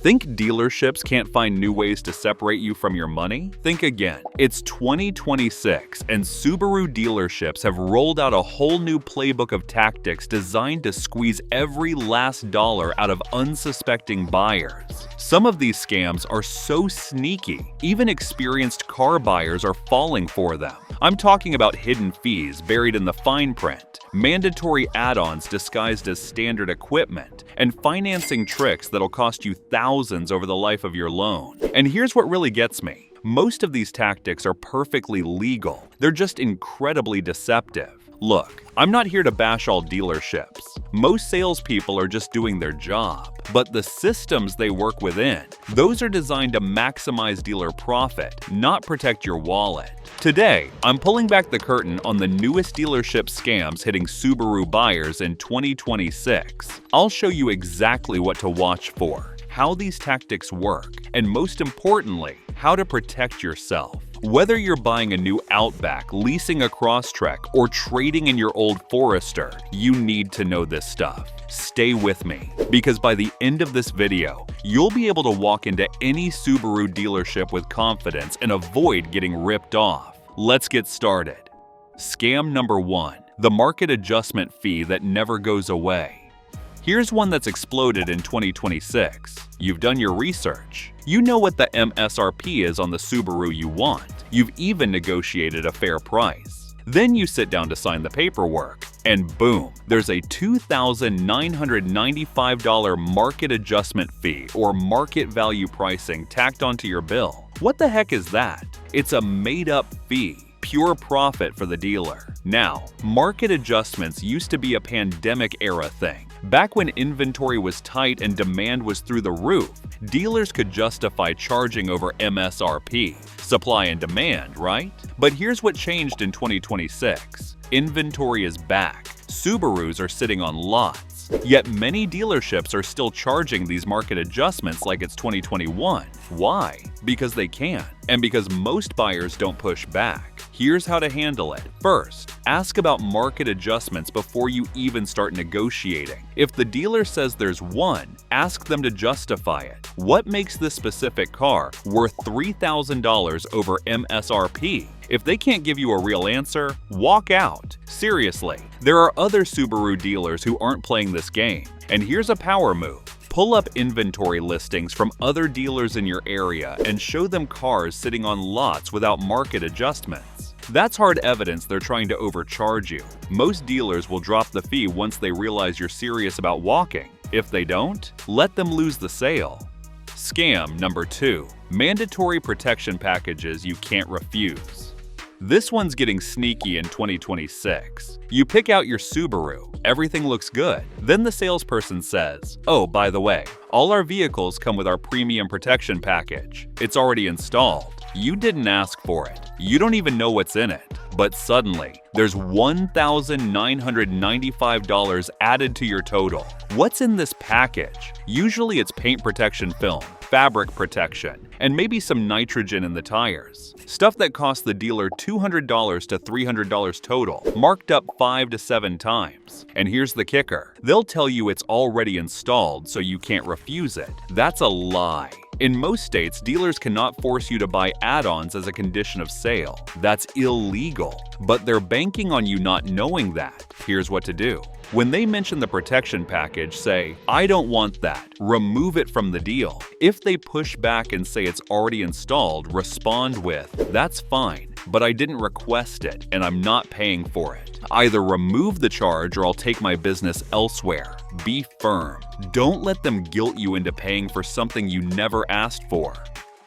Think dealerships can't find new ways to separate you from your money? Think again. It's 2026, and Subaru dealerships have rolled out a whole new playbook of tactics designed to squeeze every last dollar out of unsuspecting buyers. Some of these scams are so sneaky, even experienced car buyers are falling for them. I'm talking about hidden fees buried in the fine print, mandatory add-ons disguised as standard equipment, and financing tricks that'll cost you thousands over the life of your loan. And here's what really gets me. Most of these tactics are perfectly legal. They're just incredibly deceptive. Look, I'm not here to bash all dealerships. Most salespeople are just doing their job. But the systems they work within, those are designed to maximize dealer profit, not protect your wallet. Today, I'm pulling back the curtain on the newest dealership scams hitting Subaru buyers in 2026. I'll show you exactly what to watch for, how these tactics work, and most importantly, how to protect yourself. Whether you're buying a new Outback, leasing a Crosstrek, or trading in your old Forester, you need to know this stuff. Stay with me, because by the end of this video, you'll be able to walk into any Subaru dealership with confidence and avoid getting ripped off. Let's get started. Scam number 1. The market adjustment fee that never goes away. Here's one that's exploded in 2026. You've done your research. You know what the MSRP is on the Subaru you want. You've even negotiated a fair price. Then you sit down to sign the paperwork, and boom, there's a $2,995 market adjustment fee or market value pricing tacked onto your bill. What the heck is that? It's a made-up fee. Pure profit for the dealer. Now, market adjustments used to be a pandemic-era thing. Back when inventory was tight and demand was through the roof, dealers could justify charging over MSRP. Supply and demand, right? But here's what changed in 2026. Inventory is back. Subarus are sitting on lots. Yet many dealerships are still charging these market adjustments like it's 2021. Why? Because they can, and because most buyers don't push back. Here's how to handle it. First, ask about market adjustments before you even start negotiating. If the dealer says there's one, ask them to justify it. What makes this specific car worth $3,000 over MSRP? If they can't give you a real answer, walk out. Seriously, there are other Subaru dealers who aren't playing this game. And here's a power move. Pull up inventory listings from other dealers in your area and show them cars sitting on lots without market adjustments. That's hard evidence they're trying to overcharge you. Most dealers will drop the fee once they realize you're serious about walking. If they don't, let them lose the sale. Scam number 2. Mandatory protection packages you can't refuse. This one's getting sneaky in 2026. You pick out your Subaru, everything looks good. Then the salesperson says, "Oh, by the way, all our vehicles come with our premium protection package. It's already installed. You didn't ask for it. You don't even know what's in it." But suddenly, there's $1,995 added to your total. What's in this package? Usually it's paint protection film, fabric protection, and maybe some nitrogen in the tires. Stuff that costs the dealer $200 to $300 total, marked up 5 to 7 times. And here's the kicker. They'll tell you it's already installed so you can't refuse it. That's a lie. In most states, dealers cannot force you to buy add-ons as a condition of sale. That's illegal. But they're banking on you not knowing that. Here's what to do. When they mention the protection package, say, "I don't want that. Remove it from the deal." If they push back and say it's already installed, respond with, "That's fine, but I didn't request it and I'm not paying for it. Either remove the charge or I'll take my business elsewhere." Be firm. Don't let them guilt you into paying for something you never asked for.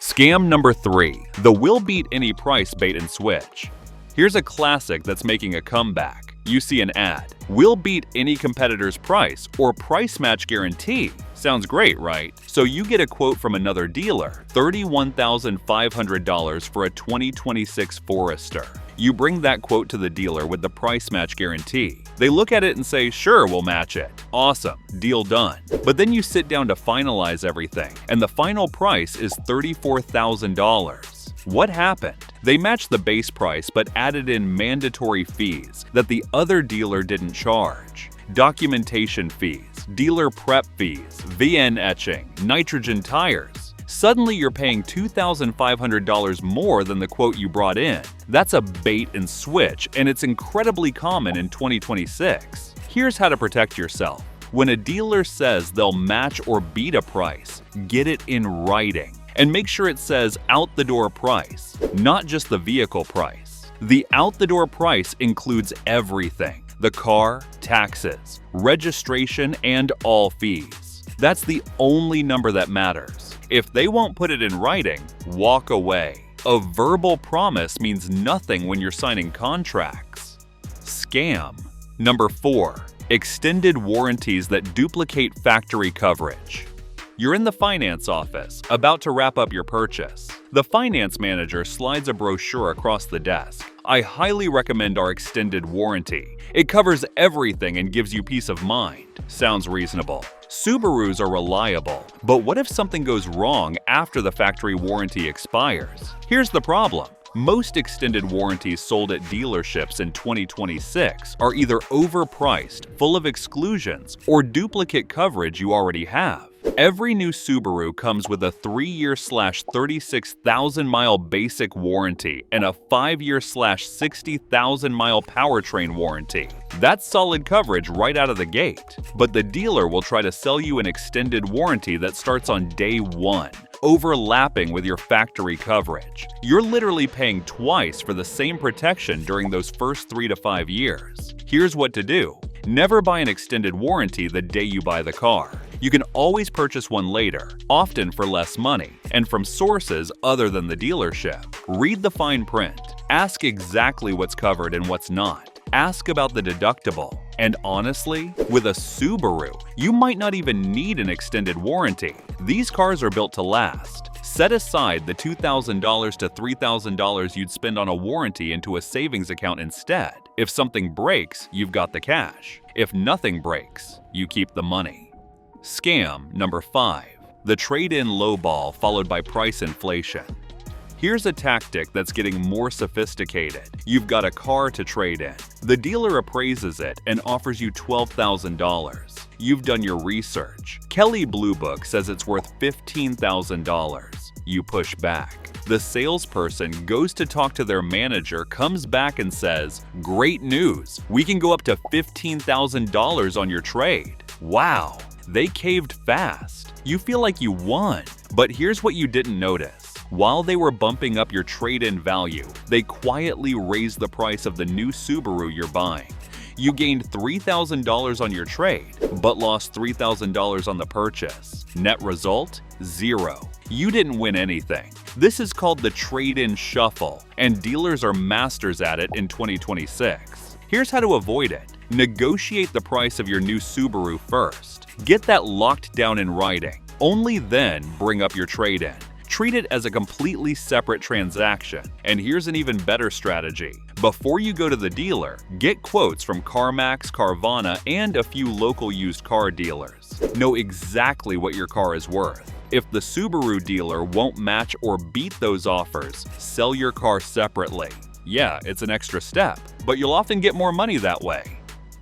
Scam number 3. The "will beat any price" bait and switch. Here's a classic that's making a comeback. You see an ad, "We'll beat any competitor's price" or "price match guarantee." Sounds great, right? So you get a quote from another dealer, $31,500 for a 2026 Forester. You bring that quote to the dealer with the price match guarantee. They look at it and say, "Sure, we'll match it." Awesome, deal done. But then you sit down to finalize everything, and the final price is $34,000. What happened? They matched the base price but added in mandatory fees that the other dealer didn't charge. Documentation fees, dealer prep fees, VN etching, nitrogen tires. Suddenly you're paying $2,500 more than the quote you brought in. That's a bait and switch, and it's incredibly common in 2026. Here's how to protect yourself. When a dealer says they'll match or beat a price, get it in writing. And make sure it says out-the-door price, not just the vehicle price. The out-the-door price includes everything: the car, taxes, registration, and all fees. That's the only number that matters. If they won't put it in writing, walk away. A verbal promise means nothing when you're signing contracts. Scam. Number 4. Extended warranties that duplicate factory coverage. You're in the finance office, about to wrap up your purchase. The finance manager slides a brochure across the desk. I highly recommend our extended warranty. It covers everything and gives you peace of mind. Sounds reasonable. Subarus are reliable, but what if something goes wrong after the factory warranty expires? Here's the problem. Most extended warranties sold at dealerships in 2026 are either overpriced, full of exclusions, or duplicate coverage you already have. Every new Subaru comes with a 3-year/36,000-mile basic warranty and a 5-year/60,000-mile powertrain warranty. That's solid coverage right out of the gate. But the dealer will try to sell you an extended warranty that starts on day 1, overlapping with your factory coverage. You're literally paying twice for the same protection during those first 3 to 5 years. Here's what to do. Never buy an extended warranty the day you buy the car. You can always purchase one later, often for less money, and from sources other than the dealership. Read the fine print. Ask exactly what's covered and what's not. Ask about the deductible. And honestly, with a Subaru, you might not even need an extended warranty. These cars are built to last. Set aside the $2,000 to $3,000 you'd spend on a warranty into a savings account instead. If something breaks, you've got the cash. If nothing breaks, you keep the money. Scam number 5. The trade-in lowball followed by price inflation. Here's a tactic that's getting more sophisticated. You've got a car to trade in. The dealer appraises it and offers you $12,000. You've done your research. Kelley Blue Book says it's worth $15,000. You push back. The salesperson goes to talk to their manager, comes back and says, "Great news! We can go up to $15,000 on your trade." Wow! They caved fast. You feel like you won. But here's what you didn't notice. While they were bumping up your trade-in value, they quietly raised the price of the new Subaru you're buying. You gained $3,000 on your trade, but lost $3,000 on the purchase. Net result? Zero. You didn't win anything. This is called the trade-in shuffle, and dealers are masters at it in 2026. Here's how to avoid it. Negotiate the price of your new Subaru first. Get that locked down in writing. Only then bring up your trade-in. Treat it as a completely separate transaction. And here's an even better strategy. Before you go to the dealer, get quotes from CarMax, Carvana, and a few local used car dealers. Know exactly what your car is worth. If the Subaru dealer won't match or beat those offers, sell your car separately. Yeah, it's an extra step, but you'll often get more money that way.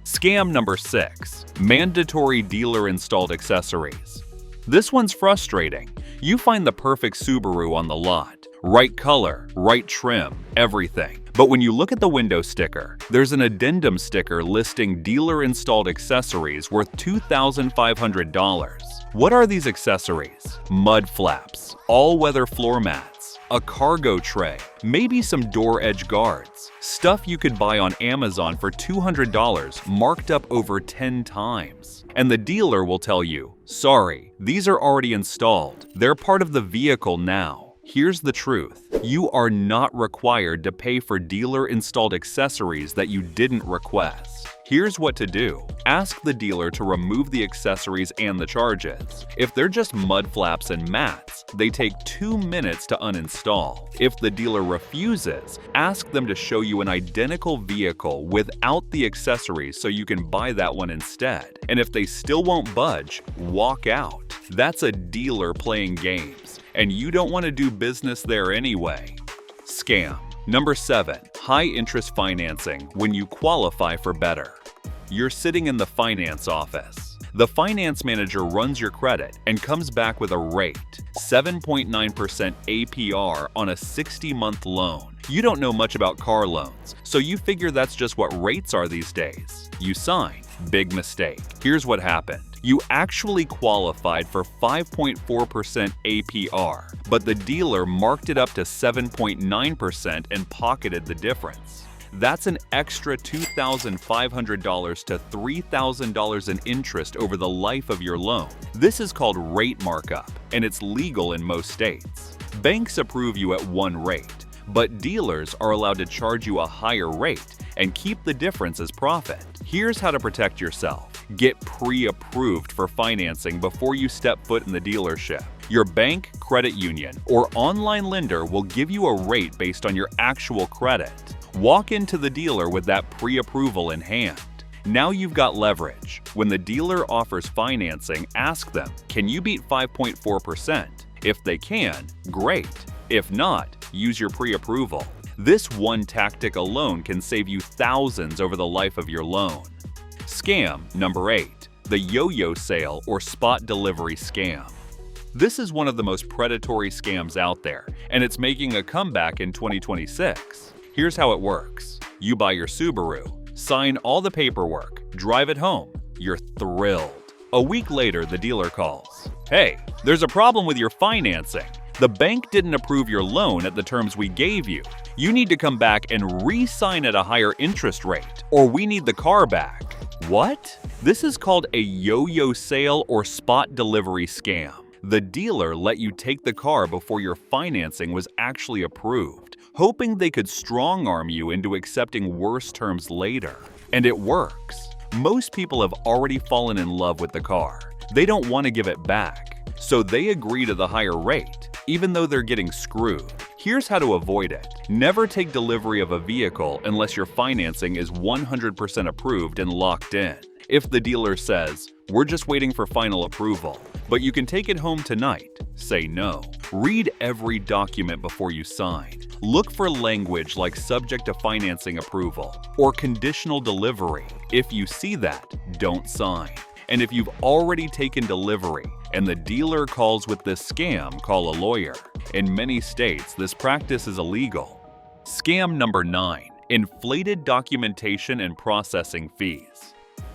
Scam number 6. Mandatory dealer-installed accessories. This one's frustrating. You find the perfect Subaru on the lot. Right color, right trim, everything. But when you look at the window sticker, there's an addendum sticker listing dealer-installed accessories worth $2,500. What are these accessories? Mud flaps, all-weather floor mats, a cargo tray, maybe some door edge guards. Stuff you could buy on Amazon for $200 marked up over 10 times. And the dealer will tell you, sorry, these are already installed. They're part of the vehicle now. Here's the truth. You are not required to pay for dealer-installed accessories that you didn't request. Here's what to do. Ask the dealer to remove the accessories and the charges. If they're just mud flaps and mats, they take 2 minutes to uninstall. If the dealer refuses, ask them to show you an identical vehicle without the accessories so you can buy that one instead. And if they still won't budge, walk out. That's a dealer playing games, and you don't want to do business there anyway. Scam. Number 7. High-interest financing when you qualify for better. You're sitting in the finance office. The finance manager runs your credit and comes back with a rate, 7.9% APR on a 60-month loan. You don't know much about car loans, so you figure that's just what rates are these days. You sign. Big mistake. Here's what happened. You actually qualified for 5.4% APR, but the dealer marked it up to 7.9% and pocketed the difference. That's an extra $2,500 to $3,000 in interest over the life of your loan. This is called rate markup, and it's legal in most states. Banks approve you at one rate, but dealers are allowed to charge you a higher rate and keep the difference as profit. Here's how to protect yourself. Get pre-approved for financing before you step foot in the dealership. Your bank, credit union, or online lender will give you a rate based on your actual credit. Walk into the dealer with that pre-approval in hand. Now you've got leverage. When the dealer offers financing, ask them, can you beat 5.4%? If they can, great. If not, use your pre-approval. This one tactic alone can save you thousands over the life of your loan. Scam number 8. The yo-yo sale or spot delivery scam. This is one of the most predatory scams out there, and it's making a comeback in 2026. Here's how it works. You buy your Subaru, sign all the paperwork, drive it home. You're thrilled. A week later, the dealer calls. Hey, there's a problem with your financing. The bank didn't approve your loan at the terms we gave you. You need to come back and re-sign at a higher interest rate, or we need the car back. What? This is called a yo-yo sale or spot delivery scam. The dealer let you take the car before your financing was actually approved, hoping they could strong-arm you into accepting worse terms later. And it works. Most people have already fallen in love with the car. They don't want to give it back, so they agree to the higher rate, even though they're getting screwed. Here's how to avoid it. Never take delivery of a vehicle unless your financing is 100% approved and locked in. If the dealer says, we're just waiting for final approval, but you can take it home tonight, say no. Read every document before you sign. Look for language like subject to financing approval or conditional delivery. If you see that, don't sign. And if you've already taken delivery and the dealer calls with this scam, call a lawyer. In many states, this practice is illegal. Scam number 9. Inflated documentation and processing fees.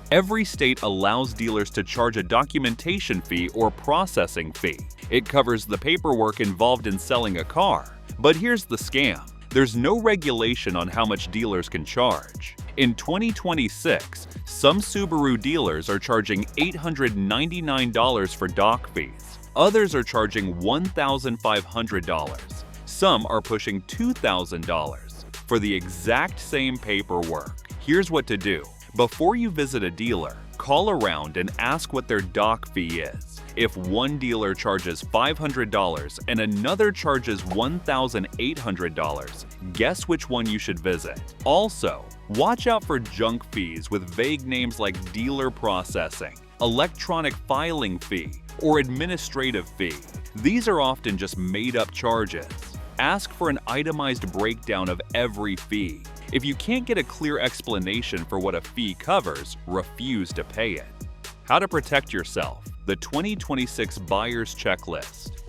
Every state allows dealers to charge a documentation fee or processing fee. It covers the paperwork involved in selling a car. But here's the scam. There's no regulation on how much dealers can charge. In 2026, some Subaru dealers are charging $899 for doc fees. Others are charging $1,500. Some are pushing $2,000 for the exact same paperwork. Here's what to do. Before you visit a dealer, call around and ask what their doc fee is. If one dealer charges $500 and another charges $1,800, guess which one you should visit. Also, watch out for junk fees with vague names like dealer processing, electronic filing fee, or administrative fee. These are often just made-up charges. Ask for an itemized breakdown of every fee. If you can't get a clear explanation for what a fee covers, refuse to pay it. How to protect yourself. The 2026 Buyer's Checklist.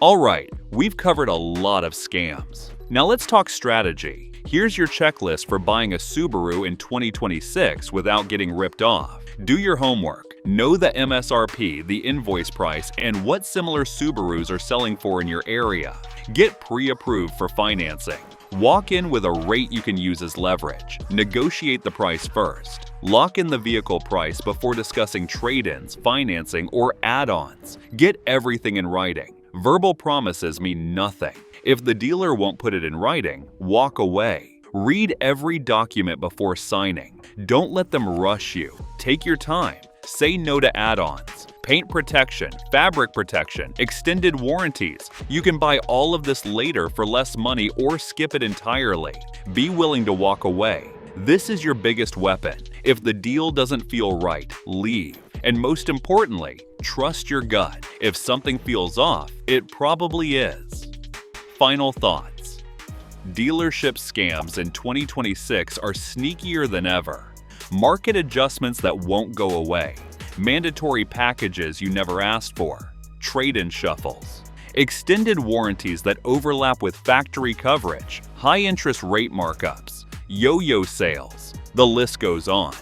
Alright, we've covered a lot of scams. Now let's talk strategy. Here's your checklist for buying a Subaru in 2026 without getting ripped off. Do your homework. Know the MSRP, the invoice price, and what similar Subarus are selling for in your area. Get pre-approved for financing. Walk in with a rate you can use as leverage. Negotiate the price first. Lock in the vehicle price before discussing trade-ins, financing, or add-ons. Get everything in writing. Verbal promises mean nothing. If the dealer won't put it in writing, walk away. Read every document before signing. Don't let them rush you. Take your time. Say no to add-ons. Paint protection, fabric protection, extended warranties. You can buy all of this later for less money or skip it entirely. Be willing to walk away. This is your biggest weapon. If the deal doesn't feel right, leave. And most importantly, trust your gut. If something feels off, it probably is. Final thoughts. Dealership scams in 2026 are sneakier than ever. Market adjustments that won't go away. mandatory packages you never asked for, trade-in shuffles, extended warranties that overlap with factory coverage, high-interest rate markups, yo-yo sales. The list goes on.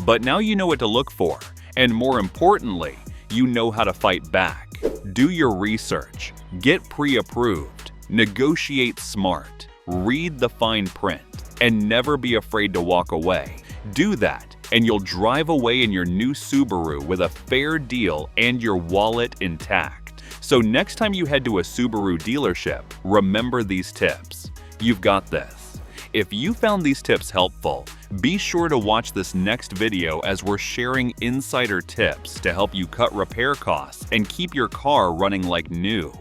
But now you know what to look for, and more importantly, you know how to fight back. Do your research, get pre-approved, negotiate smart, read the fine print, and never be afraid to walk away. Do that, and you'll drive away in your new Subaru with a fair deal and your wallet intact. So next time you head to a Subaru dealership, remember these tips. You've got this. If you found these tips helpful, be sure to watch this next video as we're sharing insider tips to help you cut repair costs and keep your car running like new.